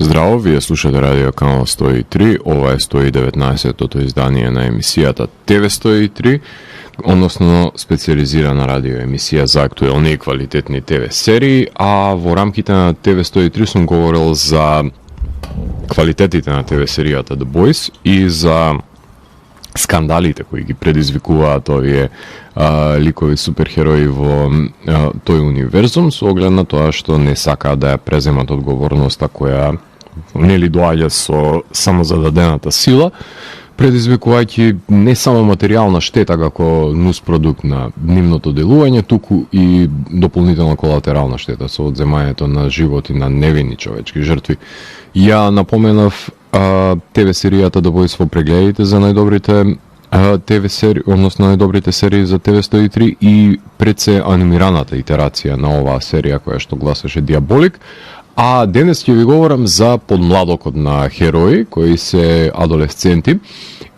Здраво, вие слушате радио канал 103, ова е 119-тото издание на емисијата TV 103, односно специализирана радио емисија за актуелни и квалитетни ТВ серии, а во рамките на TV 103 сум говорил за квалитетите на ТВ серијата The Boys и за скандалите кои ги предизвикуваат овие ликови суперхерои во тој универзум, со оглед на тоа што не сакаат да ја преземат одговорноста која нели доаѓа со самозададената сила, предизвикувајќи не само материјална штета како нуспродукт на нивното делување, туку и дополнителна колатерална штета со одземањето на животи на невини човечки жртви. Ја напоменав ТВ серијата The Boys во прегледите за најдобрите ТВ серии, односно најдобрите серии за TV 103 и пред се анимираната итерација на оваа серија која што гласеше Диаболик. А денес ќе ви говорам за подмладокот на херои кои се адолесценти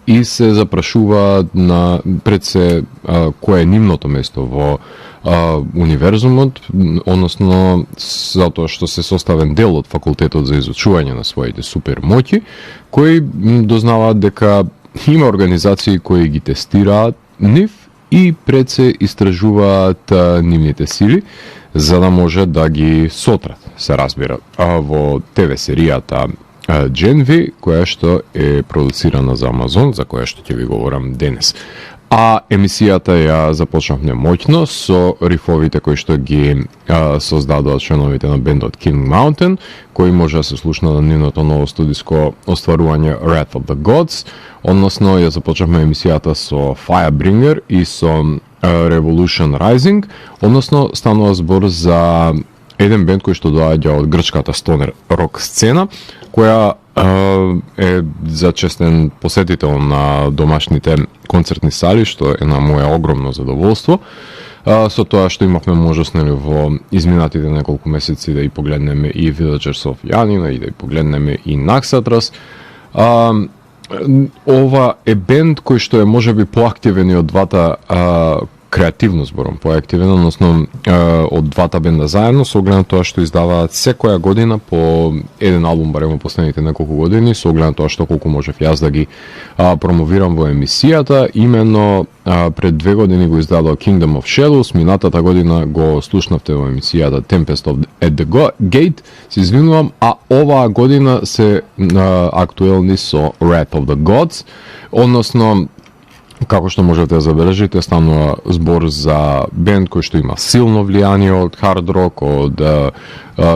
и се запрашуваат на пред се кое е нивното место во универзумот, односно затоа што се составен дел од факултетот за изучување на своите супермоќи, кои дознаваат дека има организации кои ги тестираат нив и пред се истражуваат нивните сили за да може да ги сотрат, се разбира, во ТВ серијата Gen V, која што е продуцирана за Амазон, за која што ќе ви говорам денес. А емисијата ја започнавме моќно со рифовите кои што ги создадоа членовите на бендот King Mountain, кои може да се слушна на нивното ново студиско остварување Wrath of the Gods, односно ја започнавме емисијата со Firebringer и со Revolution Rising, односно станува збор за еден бенд кој што доаѓа од грчката стонер рок сцена, која е зачестен посетител на домашните концертни сали, што е на моје огромно задоволство. Со тоа што имавме можност во изминатите неколку месеци да и погледнеме и Villagers of Janina и да и погледнеме и Naxatras. Ова е бенд кој што е можеби поактивен и од двата креативно зборам, поактивен, односно од двата бенда заедно, со оглед на тоа што издаваат секоја година по еден албум барем во последните неколку години, со оглед на тоа што колку можев јас да ги промовирам во емисијата. Именно пред 2 години го издадоа Kingdom of Shadows, минатата година го слушнавте во емисијата Tempest at the Gate, се извинувам, а оваа година се актуелни со Wrath of the Gods, односно како што можете да забележите, станува збор за бенд кој што има силно влијание од хард рок, од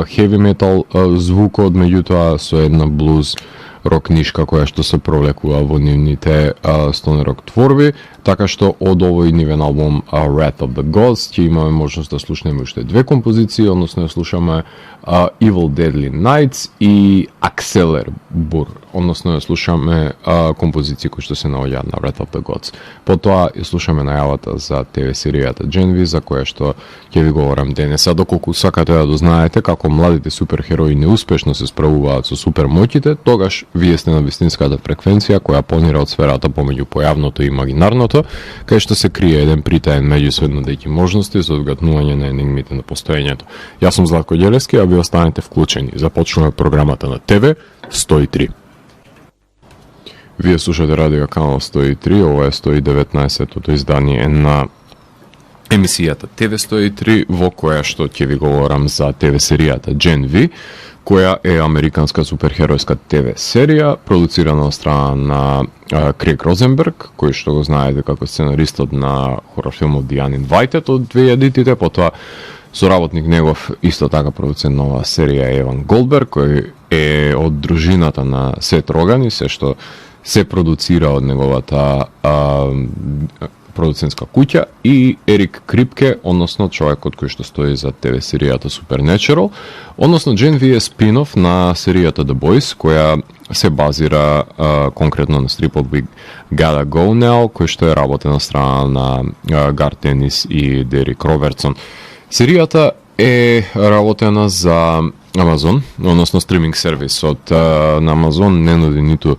heavy metal звукот, меѓутоа со една блуз рок нишка која што се провлекува во нивните стонер рок творби, така што од овој нивен албум Wrath of the Gods ќе имаме можност да слушнеме уште 2 композиции, односно да слушаме Evil Deadly Nights и Accelerator, односно да слушаме композиции кои што се наоѓаат на Wrath of the Gods. Потоа ја слушаме најавата за ТВ серијата Gen V, за која што ќе ви говорам денес. А доколку сакате да дознаете како младите суперхерои неуспешно се справуваат со супермоќите, тогаш вие сте на вистинската фреквенција која понира од сферата помеѓу појавното и имагинарното, кај што се крие еден притаен меѓусведно дејќи можности за одгатнување на енигмите на постоењето. Јас сум Златко Ѓелевски, а ви останете вклучени. Започнуваме програмата на ТВ 103. Вие слушате радио канал 103, ова е 119-тото издание на емисијата TV 103, во која што ќе ви говорам за ТВ серијата Gen V, која е американска суперхеројска ТВ серија, продуцирана од страна на Крейг Розенберг, кој што го знаете како сценаристот на хорор филмот The Uninvited од 2000-тите, потоа соработник негов исто така продуцент на оваа серија Еван Голдберг, кој е од дружината на Сет Роган и се што се продуцира од неговата продуцентска куќа, и Ерик Крипке, односно човекот кој што стои за ТВ серијата Supernatural, односно Gen V е спин-оф на серијата The Boys, која се базира конкретно на стрипот We Gotta Go Now, кој што е работен на страна на Гар Тенис и Дерик Робертсон. Серијата е работена за Амазон, односно стриминг сервисот на Амазон не нуди ниту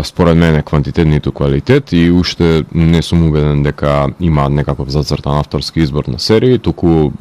според мене квантитет ниту квалитет и уште не сум убеден дека има некаков зацртан авторски избор на серија, туку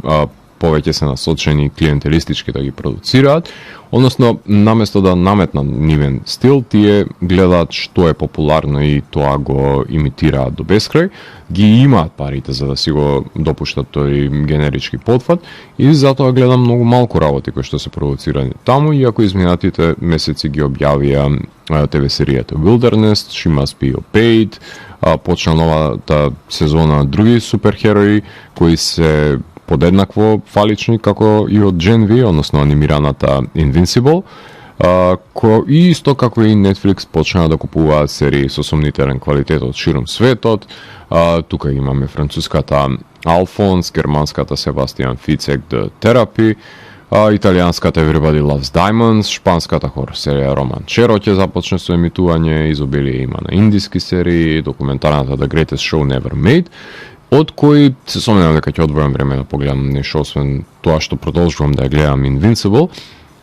повеќе се насочени клиентелистички да ги продуцираат, односно наместо да наметнат нивен стил, тие гледаат што е популарно и тоа го имитираат до бескрај, ги имаат парите за да си го допуштат тој генерички потфат и затоа гледам многу малку работи кои што се продуцирани таму, иако изминатите месеци ги објавија ТВ серијата Wilderness, She Must Be Obeyed, почна новата сезона други суперхерои кои се подеднакво фалични како и од Gen V, односно анимираната Invincible, и исто како и Netflix почна да купуваат серии со сомнителен квалитет од широм светот. Тука имаме француската Alphonse, германската Себастијан Фицек The Therapy, италијанската Everybody Loves Diamonds, шпанската хор серија Романчеро ќе започне со емитување, изобилие има на индиски серии, документарната The Greatest Show Never Made, од кои се сомневам дека ќе одвојам време да погледам нешто освен тоа што продолжувам да ја гледам Invincible,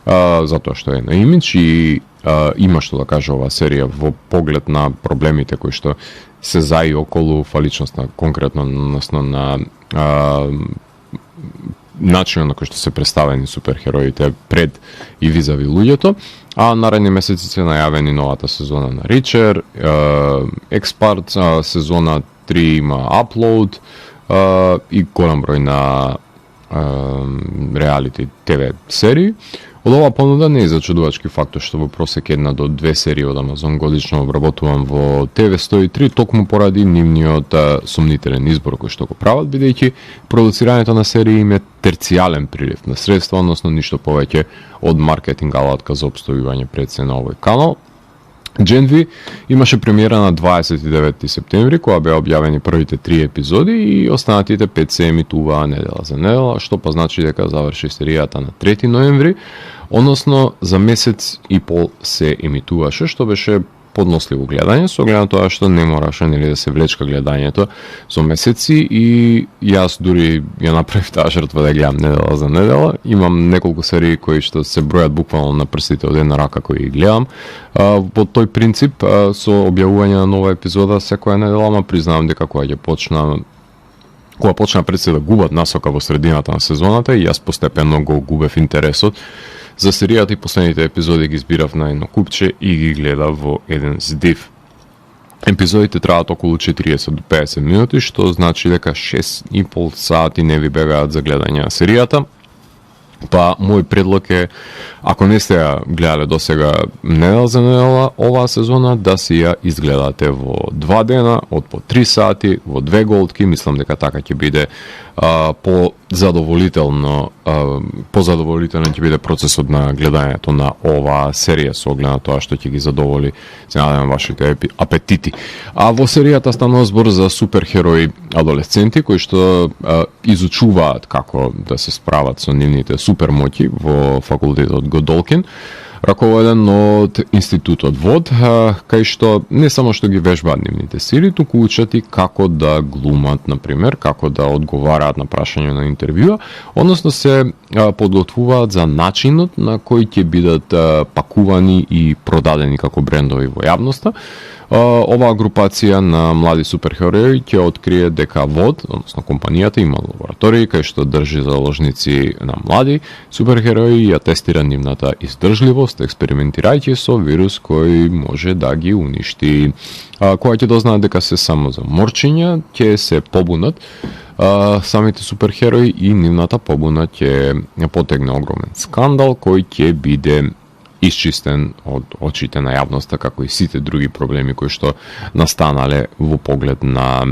затоа што е на имидж и има што да каже оваа серија во поглед на проблемите кои што се за и околу фаличноста, конкретно односно на начинот на кој што се представени суперхероите пред и визави луѓето, а наредни месеци се најавени новата сезона на Reacher, Expert, сезона 3 има Upload и голем број на реалити ТВ серии. Од оваа понуда не е зачудувачки фактот што во просек 1 до 2 серии од Амазон годишно обработувам во ТВ 103, токму поради нивниот сомнителен избор кој што го прават, бидејќи продуцирањето на серии им е терцијален прилив на средства, односно ништо повеќе од маркетинг алатка за опстојување пред се на овој канал. Gen V имаше премиера на 29 септември, кога беа објавени првите 3 епизоди и останатите 5 се емитуваа недела за недела, што па значи дека заврши серијата на 3 ноември, односно за месец и пол се емитуваше, што беше подносливо гледање, со оглед на тоа што не мораше нели да се влечка гледањето со месеци и јас дури ја направив таа жртва да гледам недела за недела. Имам неколку серии кои што се бројат буквално на прстите од една рака кои ги гледам. По тој принцип со објавување на нова епизода секоја недела, ма признавам дека кога почна пред се да губат насока во средината на сезоната и јас постепено го губев интересот за серијата и последните епизоди ги избирав на едно купче и ги гледав во еден здив. Епизодите траат околу 40 до 50 минути, што значи дека 6,5 сати не ви бегаат за гледање на серијата. Па, мој предлог е, ако не сте ја гледале до сега недела за недела оваа сезона, да си ја изгледате во 2 дена, од по 3 сати, во 2 голтки, мислам дека така ќе биде позадоволителен ќе биде процесот на гледањето на оваа серија со оглед на тоа што ќе ги задоволи, се надевам, вашите апетити. А во серијата станува збор за суперхерои адолесценти кои што изучуваат како да се справат со нивните супермоќи во факултетот Годолкин, раководен од институтот ВОД, кај што не само што ги вежбаат нивните сили, туку учат и како да глумат, например, како да одговараат на прашање на интервјуа, односно се подготвуваат за начинот на кој ќе бидат пакувани и продадени како брендови во јавноста. Оваа групација на млади суперхерои ќе открие дека ВОД, односно компанијата, има лаборатории кај што држи заложници на млади суперхерои и ја тестира нивната издржливост, експериментирајќи со вирус кој може да ги уништи. Кога ќе дознаат дека се само за морчиња, ќе се побунат самите суперхерои и нивната побуна ќе потегне огромен скандал кој ќе биде исчистен од очите на јавноста, како и сите други проблеми кои што настанале во поглед на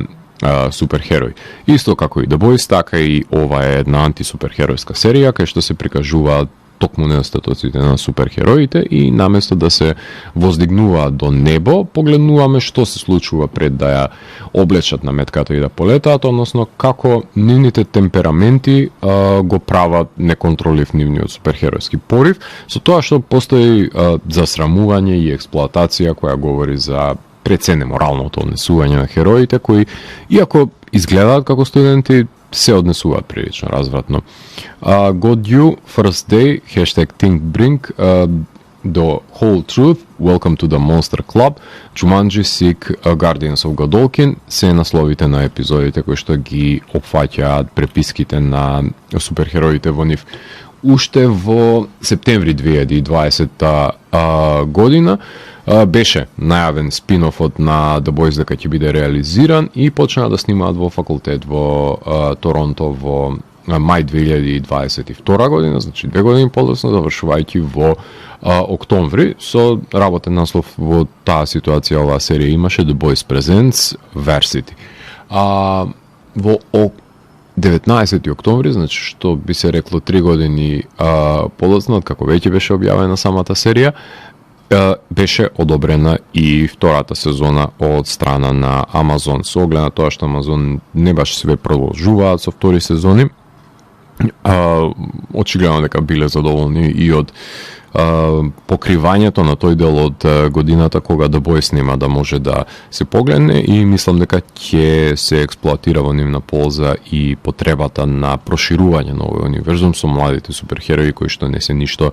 суперхерои. Исто како и The Boys, така и ова е една антисуперхеројска серија кај што се прикажуваат токму недостатоците на суперхероите и наместо да се воздигнуваат до небо, погледнуваме што се случува пред да ја облечат на метката и да полетаат, односно како нивните темпераменти го прават неконтролив нивниот суперхеројски порив, со тоа што постои засрамување и експлоатација која говори за прецене моралното однесување на хероите кои, иако изгледаат како студенти, се однесуваат прилично развратно. God You, First Day, #ThinkBrink, The Whole Truth, Welcome to the Monster Club, Jumanji, Sick, Guardians of Godolkin се насловите на епизодите кои што ги опфаќаат преписките на суперхероите во нив. Уште во септември 2020 година беше најавен спин-офот на The Boys дека ќе биде реализиран и почна да снимаат во факултет во Торонто во мај 2022 година, значи 2 години подоцна, завршувајќи во октомври. Со работен наслов во таа ситуација оваа серија имаше The Boys Presents Varsity. Во 19 октомври, значи што би се рекло 3 години подоцна, како веќе беше објавена самата серија, беше одобрена и втората сезона од страна на Амазон. Со оглед на тоа што Амазон не баш све продолжуваат со втори сезони, очигледно дека биле задоволни и од покривањето на тој дел од годината кога The Boys нема да може да се погледне, и мислам дека ќе се експлоатира во нивна полза и потребата на проширување на овој универзум со младите суперхерои кои што не се ништо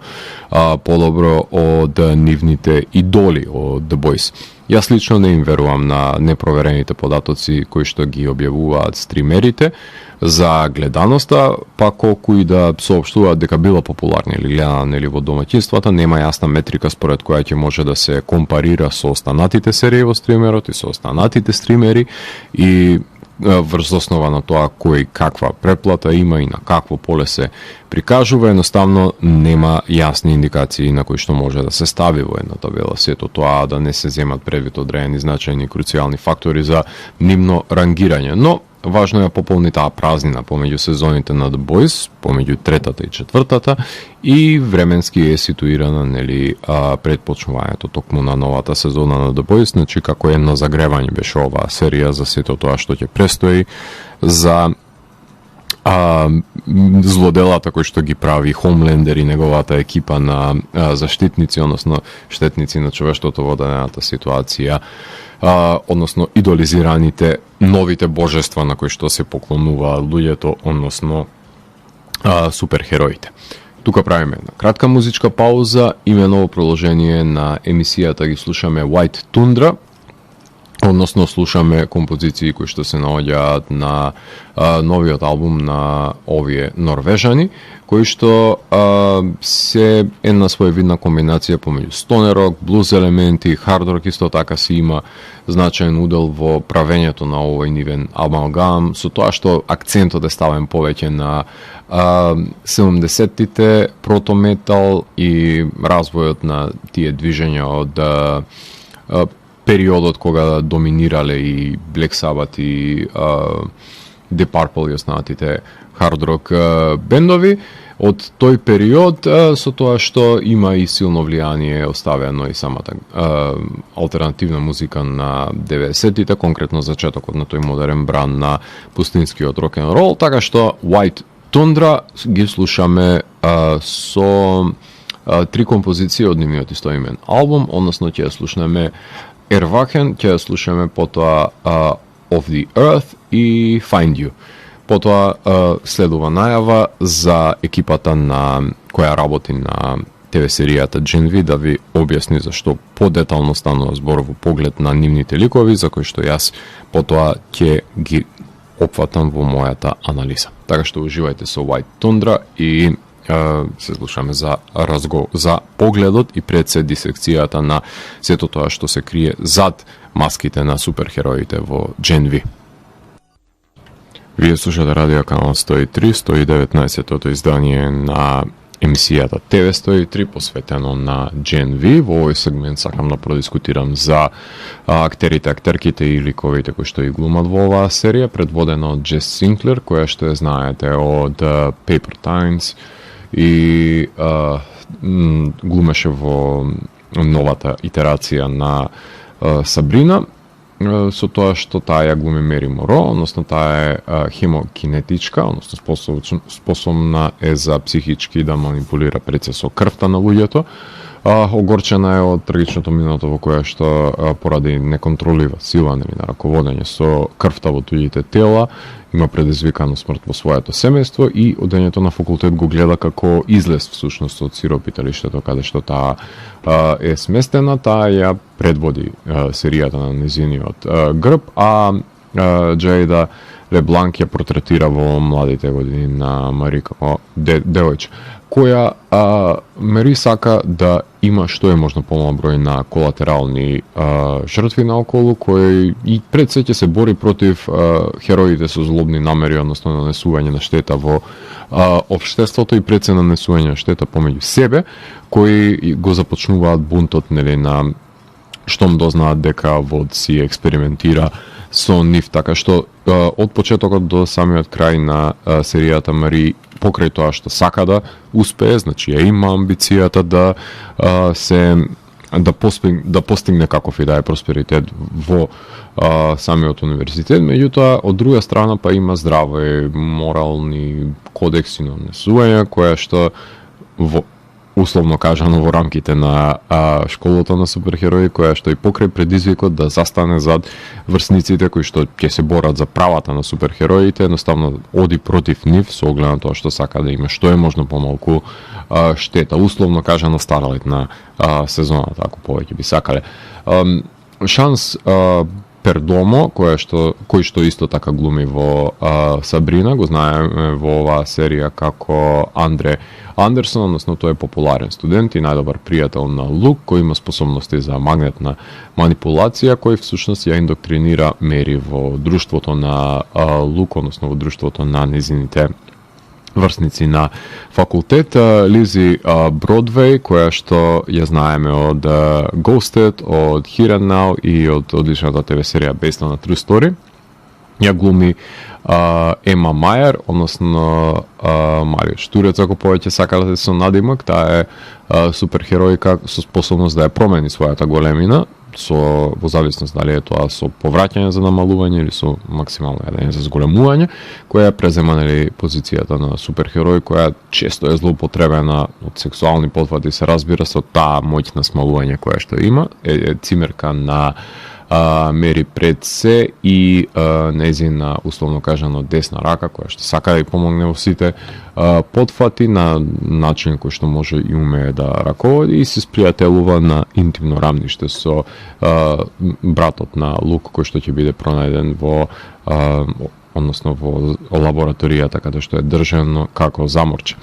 подобро од нивните идоли од The Boys. Јас лично не им верувам на непроверените податоци кои што ги објавуваат стримерите за гледаноста, па колку и да соопштуваат дека била популарни или гледана нели во домаќинствата, нема јасна метрика според која ќе може да се компарира со останатите серии во стримерот и со останатите стримери, и врз основа на тоа кој каква преплата има и на какво поле се прикажува, едноставно нема јасни индикации на кои што може да се стави во една табела. Сето тоа да не се земат предвид одредени значајни круцијални фактори за нивно рангирање. Но важно е пополни таа празнина помеѓу сезоните на The Boys, помеѓу третата и четвртата, и временски е ситуирана нели пред почнувањето токму на новата сезона на The Boys, значи како едно загревање беше оваа серија за сето тоа што ќе престои, за злоделата кои што ги прави Хомлендер и неговата екипа на заштитници, односно штетници на човештвото во дадената ситуација, односно идолизираните новите божества на кои што се поклонуваат луѓето, односно суперхероите. Тука правиме една кратка музичка пауза, имено во продолжение на емисијата ги слушаме White Tundra, односно слушаме композиции кои што се наоѓаат на новиот албум на овие норвежани, кои што се една своевидна комбинација помеѓу стоner рок, блуз елементи, хард рок, исто така си има значаен удел во правењето на овој нивен амалгам, со тоа што акцентот е ставен повеќе на 70-тите протометал и развојот на тие движења од периодот кога доминирале и Black Sabbath и The Purple и останатите хард рок бендови од тој период, со тоа што има и силно влијание оставено и самата алтернативна музика на 90-тите, конкретно зачетокот на тој модерен бран на пустинскиот рок-н-рол, така што White Tundra ги слушаме со три композиции од нивниот истоимен албум, односно ќе слушнеме Erwachen, ќе слушаме потоа Of the Earth и Find You. Потоа следува најава за екипата на која работи на ТВ серијата Gen V да ви објасни зашто подетално станува збор во поглед на нивните ликови, за кои што јас потоа ќе ги опфатам во мојата анализа. Така што уживајте со White Tundra и се слушаме за погледот и пред се дисекцијата на сето тоа што се крие зад маските на суперхероите во Gen V. Вие слушате радио канал 103, 119-тото издание на емисијата ТВ 103 посветено на Gen V. Во овој сегмент сакам да продискутирам за актерите, актерките и ликовите кои што и глумат во оваа серија, предводена од Джес Синклер, која што ја знаете од Paper Times и глумеше во новата итерација на Сабрина, со тоа што таа ја глуми Мери Моро, односно таа е хемокинетичка, односно способна е за психички да манипулира преце со крвта на луѓето, Огорчена е од трагичното минато во кое што поради неконтролива сила на раководење со крвта во туѓите тела, има предизвикано смрт во своето семејство и одењето на факултет го гледа како излез всушност од сиропиталиштето каде што таа е сместена, таа ја предводи серијата на незиниот грб, а Джаида Лебланк ја портретира во младите години на Мари како девојче, која Мери сака да има што е можно помал број на колатерални жртви наоколу, кој и пред се ќе се бори против хероите со злобни намери, односно нанесување на штета во општеството и пред се нанесување на штета помеѓу себе, кои го започнуваат бунтот, нели, на штом дознаат дека ВОД си експериментира со нив, така што од почетокот до самиот крај на серијата Мари, покрај тоа што сака да успее, значи ја има амбицијата да постигне каков и да е просперитет во самиот универзитет, меѓутоа од друга страна па има здрави морални кодекси на однесување, која што условно кажано во рамките на школата на суперхерои, која што и покрај предизвикот да застане зад врсниците кои што ќе се борат за правата на суперхероите, едноставно оди против нив со оглед на тоа што сака да има што е можно помалку штета. Условно кажано старалет на сезоната, ако повеќе би сакале. Шанс Пердомо, кој што исто така глуми во Сабрина, го знаеме во оваа серија како Андре Андерсон, односно тој е популарен студент и најдобар пријател на Лук, кој има способности за магнетна манипулација, кој всушност ја индоктринира Мери во друштвото на Лук, односно во друштвото на незините врсници на факултет. Лизи Бродвеј, која што ја знаеме од Ghosted, од Here and Now и од одличната ТВ серија Based on a True Story. Ја глуми Ема Мајер, односно Мариот Штурец, ако повеќе сакате со надимак. Таа е суперхеројка со способност да ја промени својата големина, во зависност дали е тоа со повраќање за намалување или со максимално јадење за зголемување, која презема, нели, позицијата на суперхерој, која често е злоупотребена од сексуални потвати, се разбира, со таа моќ на смалување која што има, е цимерка на Мери пред се и незина, условно кажано, десна рака, која што сака да ја помогне во сите потфати на начин кој што може и умее да раководи, и се спријателува на интимно рамниште со братот на Лук, кој што ќе биде пронајден во односно во лабораторијата каде што е држано како заморче.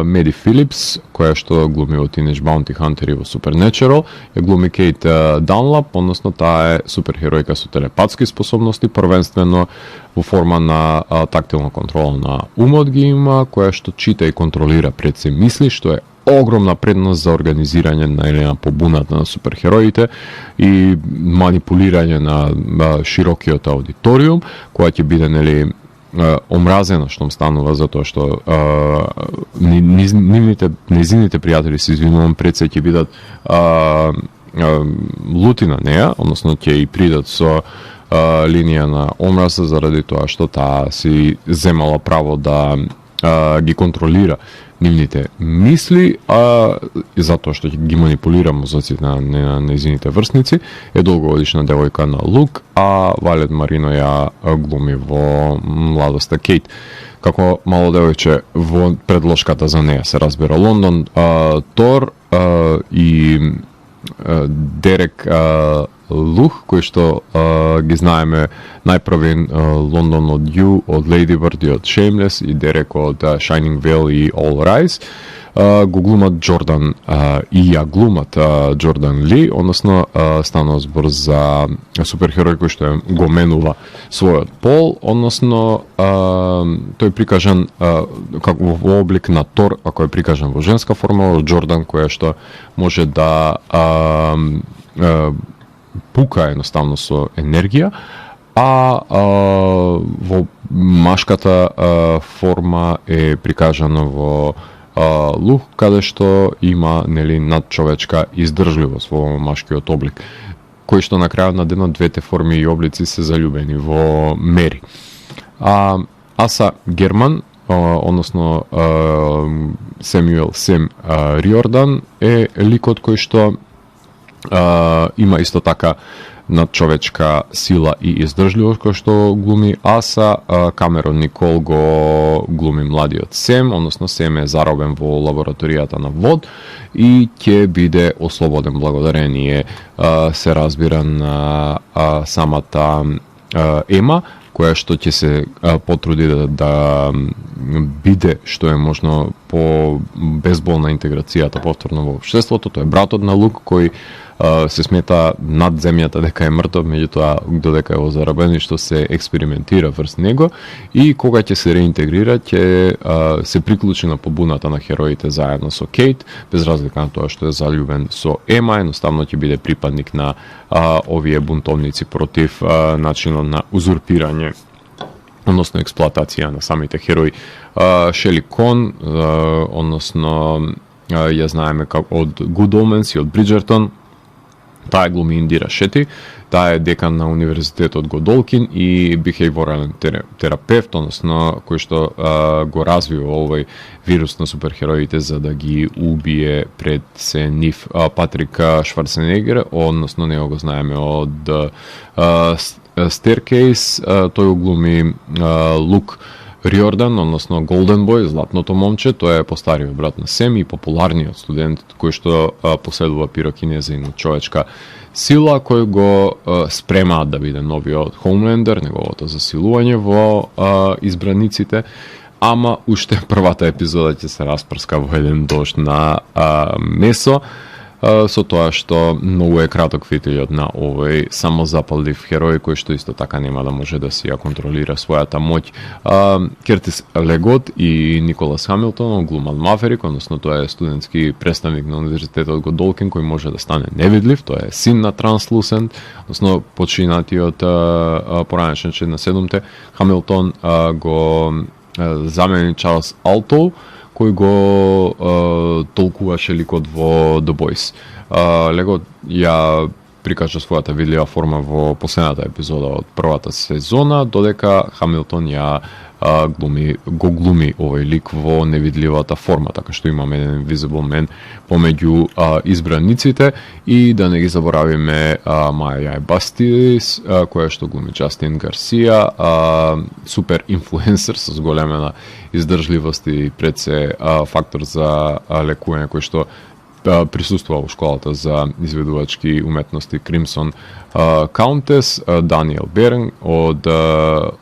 Меди Филипс, која што глуми во Teenage Bounty Hunter и во Supernatural, ја глуми Кейт Данлап, односно таа е суперхеројка со телепатски способности, првенствено во форма на тактилна контрола на умот ги има, која што чита и контролира пред се мисли, што е огромна предност за организирање на побуната на суперхероите и манипулирање на широкиот аудиториум, која ќе биде, нели, омразена штом станува затоа што незините пријатели, се извинувам, пред се ќе бидат лути на неа, односно ќе и придат со линија на омраза заради тоа што таа си земала право да ги контролира нивните мисли, и затоа што ги манипулира мозоците на незините врсници. Е долгогодишна девојка на Лук, а Валет Марино ја глуми во младоста Кейт. Како мало девојче во предложката за неа, се разбира, Лондон Тор и Дерек Лух, кој што ги знаеме најпрви Лондон од Ю, од Lady Bird и од Shameless, и Дерек од Shining Vale и All Rise, го глумат Джордан и ја глумат Джордан Ли, односно станува збор за суперхерој кој што го менува својот пол, односно тој прикажан како во облик на Тор, ако е прикажан во женска форма, од Джордан која што може да пука едноставно со енергија, а во машката форма е прикажано во Лух, каде што има, нели, надчовечка издржливост во машкиот облик, кој што на крајот на денот двете форми и облици се заљубени во Мери. Аса Герман односно Семюел Сем Риордан е ликот кој што има исто така надчовечка сила и издржливост кој што глуми Аса. Камерон Никол го глуми младиот Сем, односно Сем е заробен во лабораторијата на ВОД и ќе биде ослободен благодарение, се разбира, на самата Ема, која што ќе се потруди да биде што е можно по безболна интеграцијата повторно во општеството. Тој е братот на Лук кој се смета над земјата дека е мртов, меѓутоа додека е озарабен и што се експериментира врз него, и кога ќе се реинтегрира ќе се приклучи на побуната на хероите заедно со Кейт, без разлика на тоа што е заљубен со Ема, едноставно ќе биде припадник на овие бунтовници против начинот на узурпирање, односно експлоатација на самите херои. Шели Кон, односно ја знаеме од Good Omens и од Бриджертон, таа глуми Индира Шети, таа е декан на Универзитетот Годолкин и бихејворален терапевт, односно кој што го развива овој вирус на суперхероите за да ги убие пред се нив. Патрик Шварценегер, односно него го знаеме од Staircase, тој го глуми Лук Риордан, односно Голден Бој, златното момче. Тој е постариот брат на Сем и популарниот студент кој што поседува пирокинеза и човечка сила, кој го спремаат да биде новиот Хоумлендер, неговото засилување во избраниците, ама уште првата епизода ќе се распрска во еден дожд на месо, со тоа што многу е краток фитилјот на овој самозапалив херој кој што исто така нема да може да си ја контролира својата моќ. Кертис Легот и Николас Хамилтон глумат Маферик, односно тоа е студентски представник на Универзитетот Годолкин кој може да стане невидлив, тоа е син на Транслусент, односно починатиот поранешен член на 7-те. Хамилтон го замени Чарлс Алтоу, кој го толкуваше ликот во The Boys. Лего ја прикажа својата видлива форма во последната епизода од првата сезона, додека Хамилтон ја го глуми овој лик во невидливата форма, така што имаме еден Invisible Man помеѓу избраниците. И да не ги заборавиме Маја Бастис, која што глуми Джастин Гарсија, супер инфлуенсер со зголемена издржливост и пред се фактор за лекување кој што присуствува во школата за изведувачки уметности Crimson Countess. Даниел Берн од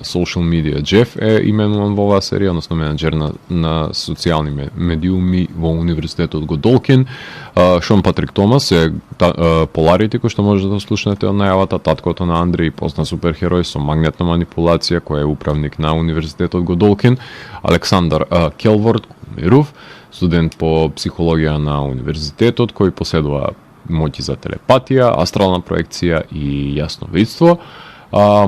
Social Media Jeff е именуван во оваа серија, односно менеджер на социјални медиуми во Универзитетот Годолкин. Шон Патрик Томас е Polarity, кој што може да слушнете од најавата, таткото на Андреј, познат суперхерој со магнетна манипулација, кој е управник на Универзитетот Годолкин. Александар Келворд, Руф, студент по психологија на универзитетот, кој поседува моќи за телепатија, астрална проекција и јасновидство.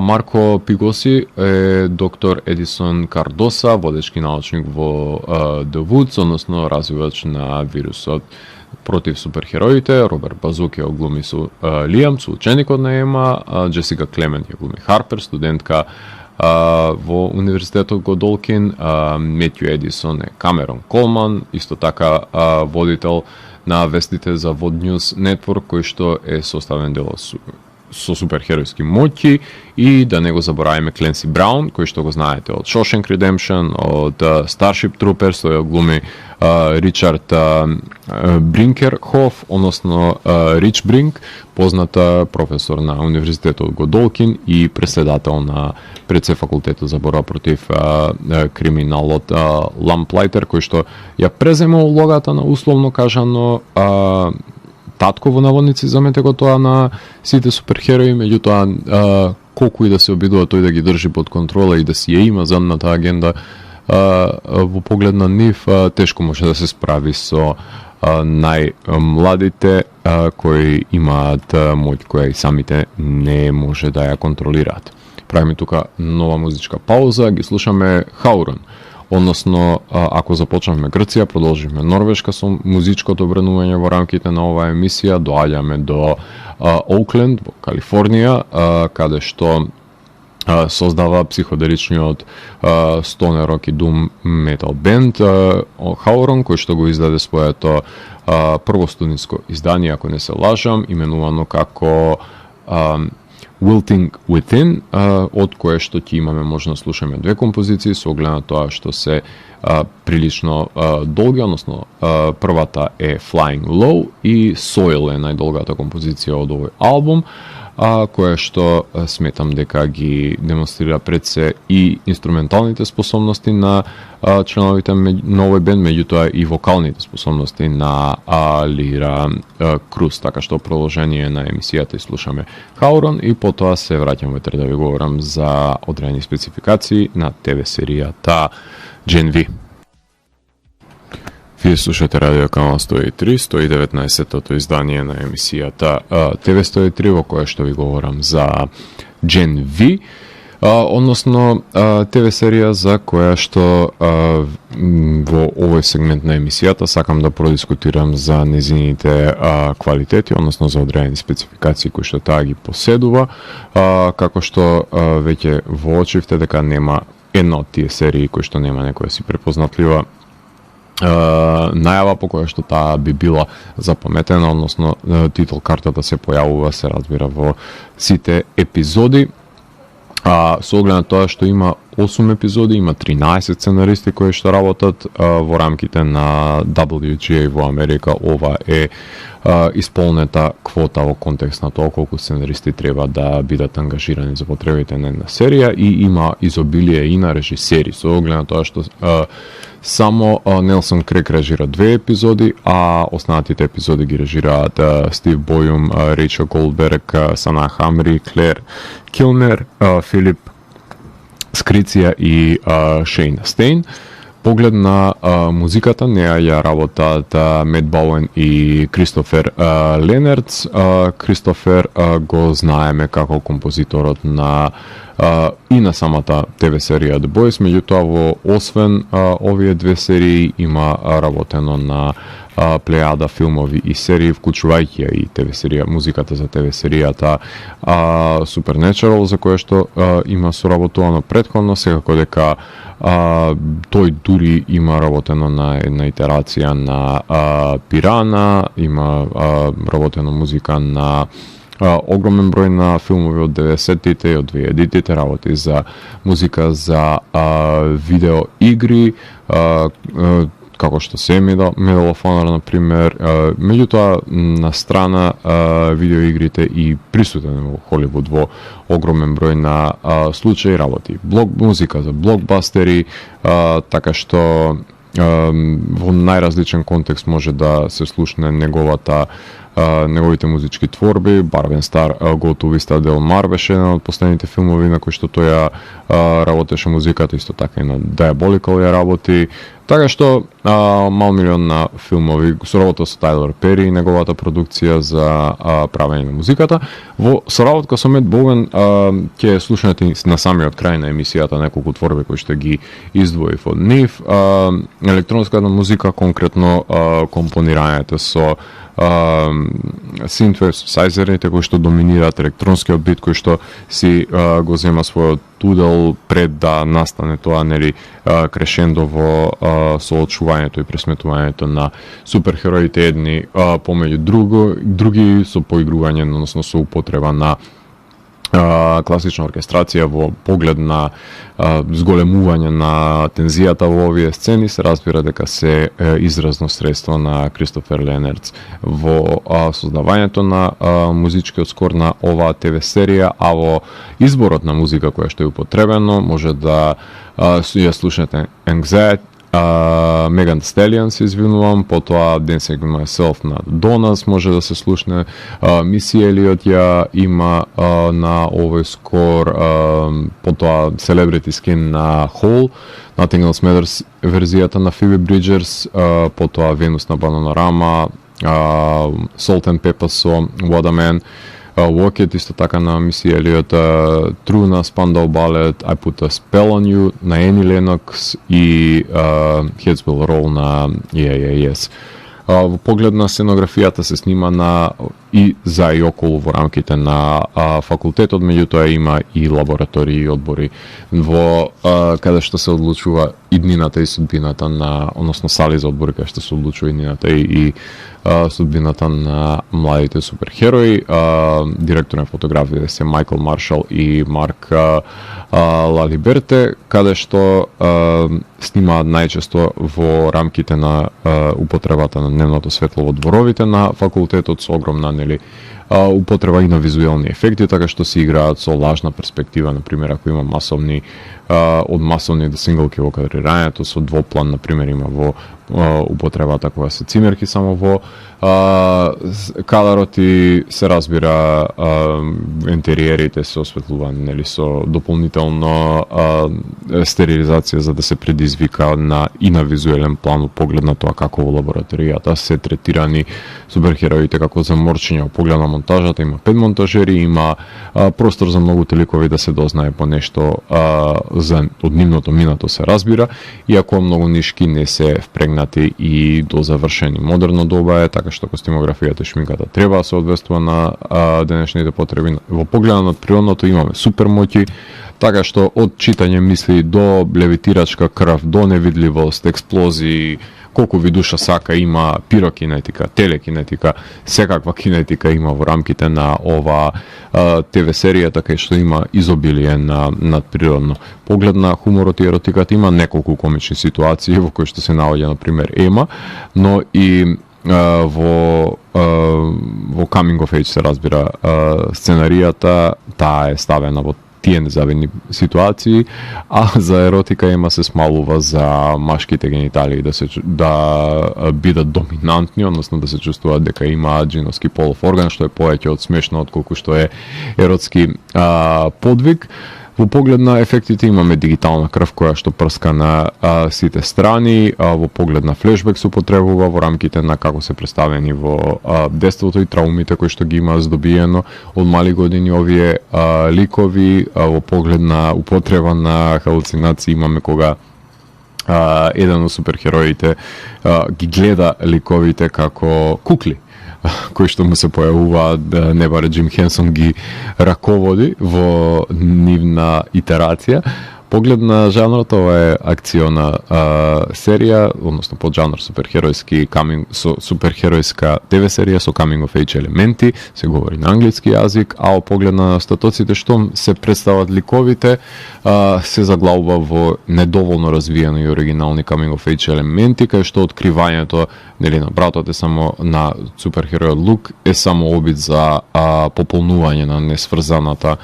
Марко Пигоси е доктор Едисон Кардоса, водечки научник во The Woods, односно развивач на вирусот против суперхероите. Роберт Базук ја глуми со Лиам, соученикот на Ема. Джесика Клемент ја глуми Харпер, студентка во Универзитетот Годолкин. Метју Едисон е Камерон Колман, исто така водител на вестите за Вод News Network, кој што е составен дел со суперхеројски моќи. И да не го забораваме Кленси Браун, кој што го знаете од Shawshank Redemption, од Starship Troopers, тој глуми Ричард Бринкерхоф, односно Рич Бринк, позната професор на Универзитетот Годолкин и преседател на предсе факултетот за борба против криминалот Ламплайтер, кој што ја презема улогата на условно кажано татко во наводници за тоа на сите суперхерои, меѓутоа колку и да се обидува тој да ги држи под контрола и да си ја има задната агенда во поглед на нив, тешко може да се справи со најмладите кои имаат моќ која и самите не може да ја контролираат. Правиме тука нова музичка пауза, ги слушаме Хаурон. Односно, ако започнавме Грција, продолжиме Норвешка со музичкото обренување во рамките на оваа емисија, доаѓаме до Оукленд, во Калифорнија, каде што создава психоделичниот стонер рок и дум метал бенд Hauron, кој што го издаде своето прво студенско издание, ако не се лажам, именувано како Wilting Within, од кое што ќе имаме можност да слушаме две композиции со оглед на тоа што се прилично долги, односно првата е Flying Low и Soil е најдолгата композиција од овој албум, која што сметам дека ги демонстрира пред се и инструменталните способности на членовите на овој бенд, меѓутоа и вокалните способности на Лира Круз, така што продолжение на емисијата и слушаме Hauron и потоа се враќам ветер да ви говорам за одредени спецификации на ТВ серијата Gen V. Вие слушате Радио Канал 103, 119-тото издание на емисијата ТВ 103, во која што ви говорам за Gen V, односно ТВ серија за која што во овој сегмент на емисијата сакам да продискутирам за незините квалитети, односно за одредени спецификации кои што таа ги поседува, како што веќе воочивте дека нема една од тие серии кои што нема некоја си препознатлива најава по која што таа би била запаметена, односно титул картата се појавува, се разбира, во сите епизоди. Со оглед на тоа што има 8 епизоди, има 13 сценаристи кои што работат во рамките на WGA во Америка. Ова е исполнета квота во контекст на тоа колку сценаристи треба да бидат ангажирани за потребите на една серија и има изобилие и на режисери, со оглед на тоа што само Нелсон Крек режира 2 епизоди, а останатите епизоди ги режираат Стив Бојум, Рейчел Голдберг, Сана Хамри, Клер Килнер, Филип Скриција и Шейн Стейн. Поглед на музиката, неа ја работат Мет Бауен и Кристофер Ленерц. Кристофер го знаеме како композиторот на и на самата ТВ серија The Boys, меѓутоа освен овие две серии има работено на плејада филмови и серии, вклучувајќи и ТВ серија, музиката за ТВ серијата Supernatural, за која што има соработувано претходно, секако дека тој дури има работено на една итерација на Пирана, има работено музика на огромен број на филмови од 90-тите и од 2000-тите, работи за музика за видео игри, како што се Medal of Honor, например. Меѓутоа, на страна видеоигрите и присутен во Холивуд во огромен број на случаи, работи музика за блокбастери, така што во најразличен контекст може да се слушне неговите музички творби. Барбен Стар, Go to Vista Del Mar беше еден од последните филмови на кои што тој ја работеше музиката, исто така и на Diabolical ја работи. Така што мал милион на филмови, соработа со Тайлер Пери и неговата продукција за правење на музиката. Во соработка со Мет Боуен ќе слушнете на самиот крај на емисијата неколку творби кои што ги издвоив од нив. Електронската музика, конкретно компонирањето со синтесайзерите кои што доминираат електронскиот бит, кој што си го зема својот удел пред да настане тоа, нели, крешендо во соочувањето и пресметувањето на суперхероите едни помеѓу други со поигрување, односно со употреба на класична оркестрација во поглед на зголемување на тензијата во овие сцени. Се разбира дека се изразно средство на Кристофер Ленерц во создавањето на музичкиот скор на оваа ТВ серија, а во изборот на музика која што е употребено може да ја слушнете Anxiety, Megan Thee Stallion, се извинувам, потоа Dancing with Myself на Donas може да се слушне, Миси Елиот ја има на овој скор, потоа Celebrity Skin на Hole, Nothing Else Matters верзијата на Phoebe Bridgers, потоа Venus на Bananarama, Salt and Pepper со What a Man, Walk It исто така на Миси Елиот, True на Spandau Ballet, I Put a Spell on You на Annie Lennox и Heads Will Roll на Yeah Yeah Yes. Во поглед на сценографијата се снима и за и околу во рамките на факултетот, меѓутоа има и лаборатории и одбори во каде што се одлучува иднината и судбината односно сали за одбори каде што се одлучува иднината и судбината на младите суперхерои. Директор на фотографија се Майкл Маршал и Марк Лалиберте, каде што снимаат најчесто во рамките на употребата на дневното светло во дворовите на факултетот со огромна употреба и на визуелни ефекти, така што се играат со лажна перспектива, например, ако има од масовни до синглки во кадрирањето, со двоплан, например, има во употребата кога се цимерки само во кадарот и се разбира интериерите се осветлувани со дополнително стерилизација за да се предизвика и на визуелен план поглед на тоа како во лабораторијата се третирани суперхероите како заморчиња во поглед на монтажата. Има 5 монтажери, има простор за многу теликови да се дознае по нешто од нивното минато се разбира, иако многу нишки не се впрегнати и до завршени. Модерно доба е така што костимографијата и шминката треба да се одвестува на денешните потреби. Во поглед на природното имаме супермоќи, така што од читање мисли до левитирачка крв, до невидливост, експлозии, колку ви душа сака има пирокинетика, телекинетика, секаква кинетика има во рамките на ова ТВ серија, така што има изобилие на надприродно. Поглед на хуморот и еротиката има неколку комични ситуации во кои што се наоѓа, например, Ема, но и во Coming of Age се разбира сценаријата, таа е ставена во тие незавидни ситуации, а за еротика Ема се смалува за машките гениталии да бидат доминантни, односно да се чувствуваат дека има джиновски полов орган, што е повеќе од смешно отколку што е еротски подвиг. Во поглед на ефектите имаме дигитална крв која што прска на сите страни, во поглед на флешбек се употребува во рамките на како се представени во детството и траумите кои што ги има здобиено од мали години овие ликови. Во поглед на употреба на халуцинации имаме кога еден од суперхероите ги гледа ликовите како кукли кои што му се појавуваат, не баре Джим Хенсон ги раководи во нивна итерација. Поглед на жанрот, ова е акциона серија, односно под жанр суперхеројска ТВ серија со coming of age елементи, се говори на англиски јазик, а во поглед на статоците што се представат ликовите, се заглавува во недоволно развиени и оригинални coming of age елементи, кај што откривањето на братот е само на суперхеројот Лук е само обид за пополнување на несврзаната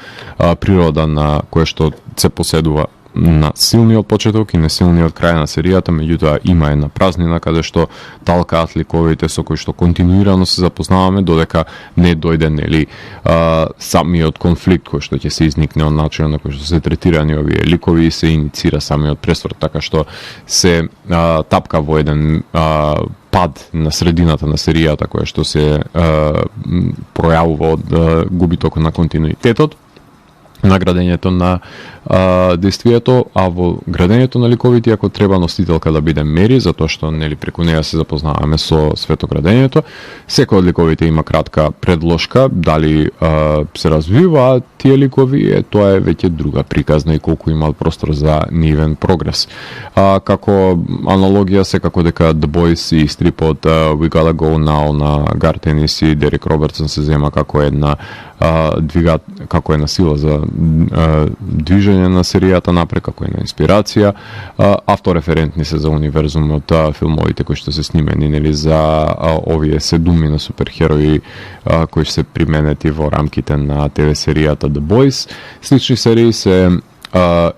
природа на која што се поседува на силниот почеток и на силниот крај на серијата, меѓутоа има една празнина каде што талкаат ликовите со кои што континуирано се запознаваме додека не дојде самиот конфликт кој што ќе се изникне од начинот на кој што се третирани овие ликови и се иницира самиот пресврт, така што се тапка во еден пад на средината на серијата која што се пројавува од губитокот на континуитетот на градењето на действието, а во градењето на ликовите, ако треба носителка да биде Мери, затоа што преку неја се запознаваме со светоградењето, секој од ликовите има кратка предложка, дали се развиваат тие ликови, тоа е веќе друга приказна и колку имаат простор за нивен прогрес. Како аналогија, секако дека The Boys и стрипот We Gotta Go Now на Гарт Енис и Дерек Робертсон се зема како една сила за движење на серијата напред, како една инспирација. Автореферентни се за универзумот филмовите кои што се снимени за овие седумина суперхерои кои се применети во рамките на ТВ серијата The Boys. Слични серии се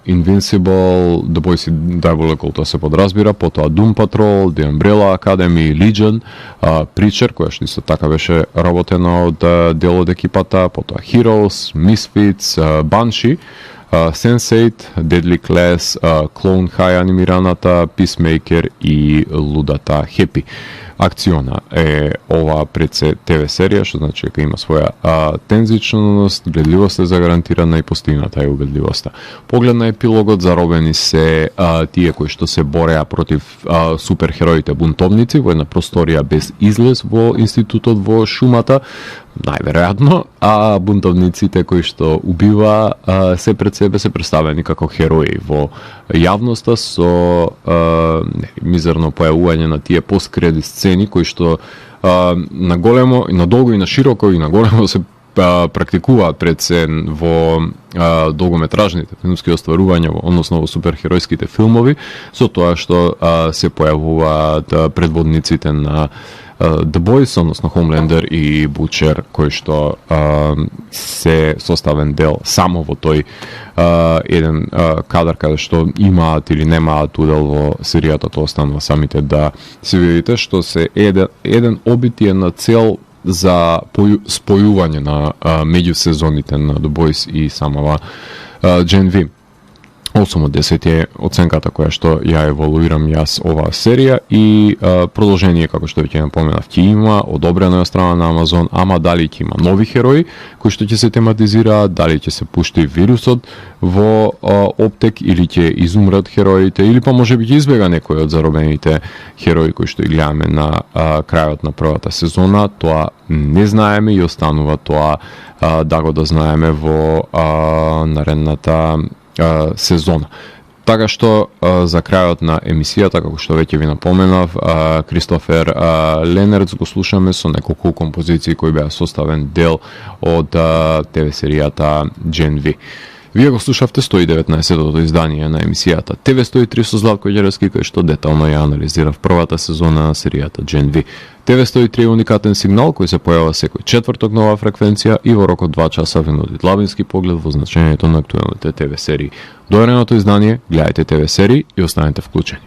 Invincible, The Boys и Diabolical, тоа се подразбира, потоа Doom Patrol, The Umbrella Academy, Legion, Preacher, која што исто така беше работена од дел од екипата, потоа Heroes, Misfits, Banshee, Sense8, Deadly Class, Clone High анимираната, Peacemaker и лудата Happy. акциона е ова пред се ТВ серија, што значи дека има своја тензичност, гледливост е загарантирана и постигната е убедливоста. Поглед на епилогот, заробени се тие кои што се бореа против суперхероите бунтовници во една просторија без излез во институтот во шумата, најверојатно, а бунтовниците кои што убива се пред себе се представени како херои во јавноста со мизерно појавување на тие посткредит сцени кои што на големо, и на долго и на широко и на големо се практикуваат пред се во долгометражните филмски остварувања, односно во суперхеројските филмови, со тоа што се појавуваат предводниците на The Boys, односно Homelander и Butcher, кои што се составен дел само во тој еден кадар каде што имаат или немаат удел во серијата, тоа останува самите да се видите, што се еден обид и една цел за спојување на меѓусезоните на The Boys и самава Gen V. 8 од 10 е оценката која што ја еволуирам јас оваа серија и продолжение, како што веќе напоменав, ќе има одобрено од страна на Амазон, ама дали ќе има нови херои кои што ќе се тематизираат, дали ќе се пушти вирусот во оптек или ќе изумрат хероите, или па можеби ќе избега некој од заробените херои кои што ги гледаме на крајот на првата сезона, тоа не знаеме и останува тоа да го дознаеме во наредната сезона. Така што за крајот на емисијата, како што веќе ви напоменав, Кристофер Ленерц го слушаме со неколку композиции кои беа составен дел од ТВ серијата Gen V. Вие го слушавте 119-тото издание на емисијата ТВ 103 со Златко Ѓерески, кој што детално ја анализира в првата сезона на серијата Gen V. ТВ 103 е уникатен сигнал кој се појава секој четврток нова фреквенција и во рок од 2 часа ви нуди длабински поглед во значењето на актуелните ТВ серии. До наредното издание, гледајте ТВ серии и останете вклучени.